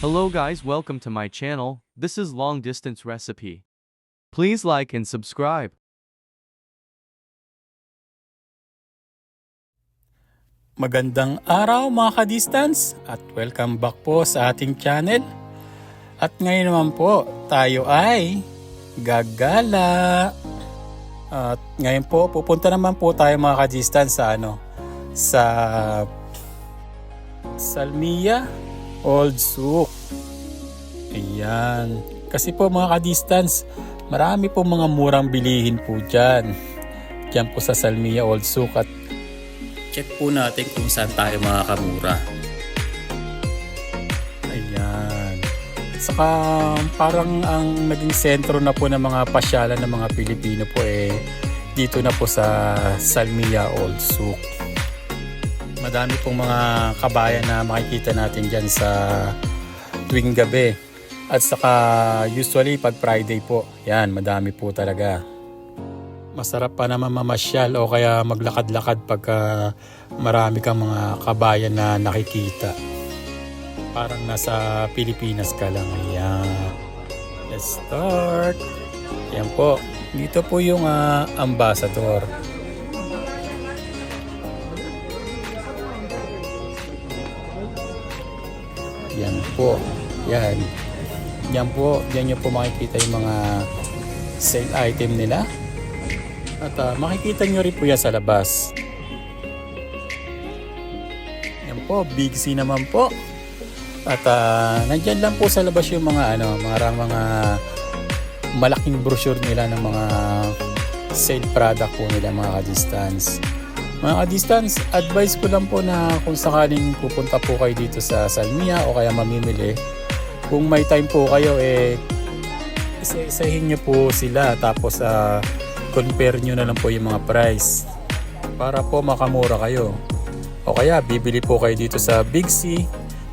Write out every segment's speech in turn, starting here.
Hello guys, welcome to my channel. This is long distance recipe. Please like and subscribe. Magandang araw mga ka-distance at welcome back po sa ating channel. At ngayon naman po tayo ay gagala. At ngayon po pupunta naman po tayo mga ka-distance sa Salmia Old Souk. Ayan. Kasi po mga ka-distance, marami po mga murang bilihin po dyan. Diyan po sa Salmia Old Souk at check po natin kung saan tayo makakamura. Ayan. Saka parang ang naging sentro na po ng mga pasyalan ng mga Pilipino po dito na po sa Salmia Old Souk. Madami pong mga kabayan na makikita natin dyan sa tuwing gabi. At saka usually pag Friday po, yan madami po talaga. Masarap pa naman mamasyal o kaya maglakad-lakad pagka marami kang mga kabayan na nakikita. Parang nasa Pilipinas ka lang. Ayan. Let's start. Ayan po. Dito po yung ambassador. Yan po. Yan. Yan po. Yan yung po makikita yung mga sale item nila. At makikita nyo rin po yan sa labas. Yan po, Big C naman po. At nandyan lang po sa labas yung mga mga malaking brochure nila ng mga sale product po nila mga ka-distance. Mga ka-distance, advice ko lang po na kung sakaling pupunta po kayo dito sa Salmia o kaya mamimili, kung may time po kayo isa-isahin nyo po sila tapos compare nyo na lang po yung mga price para po makamura kayo. O kaya bibili po kayo dito sa Big C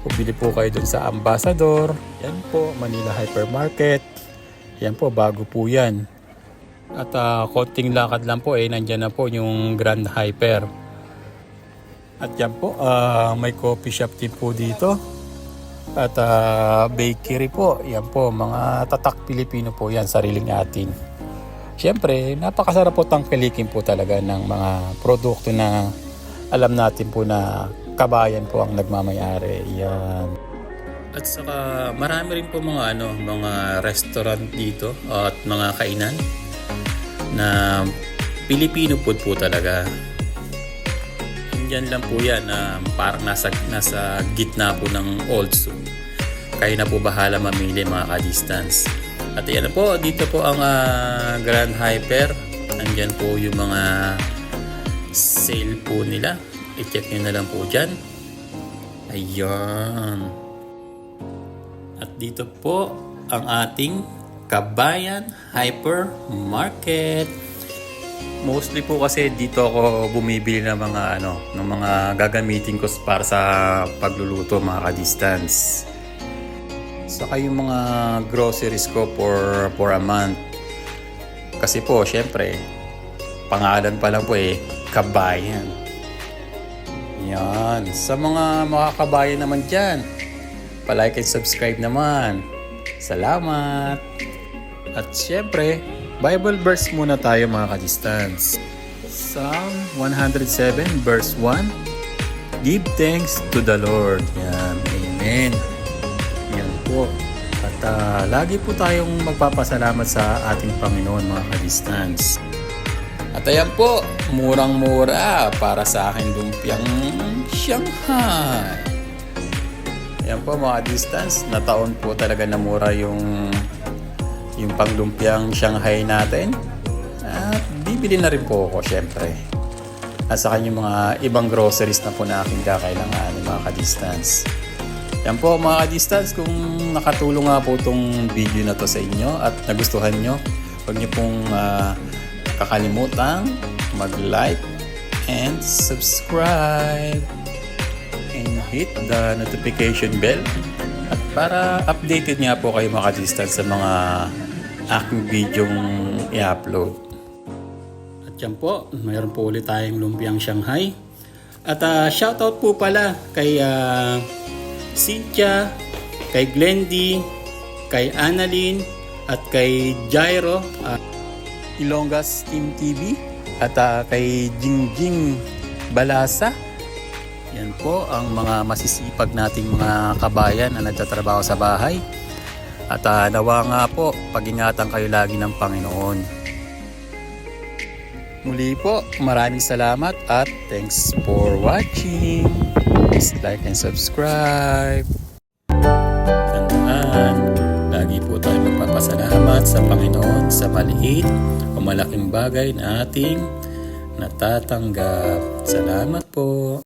o bili po kayo dun sa Ambassador. Yan po, Manila Hypermarket. Yan po, bago po yan. At konting lakad lang po nandyan na po yung Grand Hyper. At yan po, may coffee shop din po dito. At bakery po, yan po, mga tatak Pilipino po yan, sariling atin. Siyempre, napakasarap po tangkilikin po talaga ng mga produkto na alam natin po na kabayan po ang nagmamayari. Yan. At saka marami rin po mga restaurant dito at mga kainan na Filipino food po talaga. Diyan lang po yan parang nasa gitna po ng Old Souk. Kayo na po bahala mamili mga ka-distance. At yan po, dito po ang Grand Hyper. Andyan po yung mga sale po nila. I-check nyo na lang po dyan. Ayan. At dito po ang ating Kabayan Hypermarket. Mostly po kasi dito ako bumibili ng mga gagamitin ko para sa pagluluto mga ka-distance. Saka yung mga groceries ko for a month. Kasi po, syempre, pangalan pa lang po Kabayan. Yan. Sa mga kabayan naman dyan, palike and subscribe naman. Salamat. At syempre, Bible verse muna tayo mga ka-distance. Psalm 107 verse 1. Give thanks to the Lord. Yan. Amen. Yan po. At lagi po tayong magpapasalamat sa ating Panginoon mga ka-distance. At ayan po, murang-mura para sa akin lumpiang Shanghai. Ayan po mga distance, na taon po talaga na mura yung panglumpiang Shanghai natin. At bibili na rin po ako syempre. At saka yung mga ibang groceries na po na aking kakailangan mga ka-distance. Yan po mga ka-distance, kung nakatulong nga po itong video na to sa inyo at nagustuhan nyo, huwag nyo pong kakalimutan mag-like and subscribe and hit the notification bell at para updated nga po kayo mga ka-distance sa mga aking videong i-upload. At yan po, mayroon po ulit tayong lumpiang Shanghai. At shoutout po pala kay Cynthia kay Glendy, kay Annalyn, at kay Jairo, Ilonggas Team TV, at kay Jingjing Balasa. Yan po ang mga masisipag nating mga kabayan na nagtatrabaho sa bahay. At nawa nga po, pag-ingatan kayo lagi ng Panginoon. Muli po, maraming salamat at thanks for watching. Please like and subscribe. Tandaan, lagi po tayo magpapasalamat sa Panginoon sa maliit o malaking bagay na ating natatanggap. Salamat po.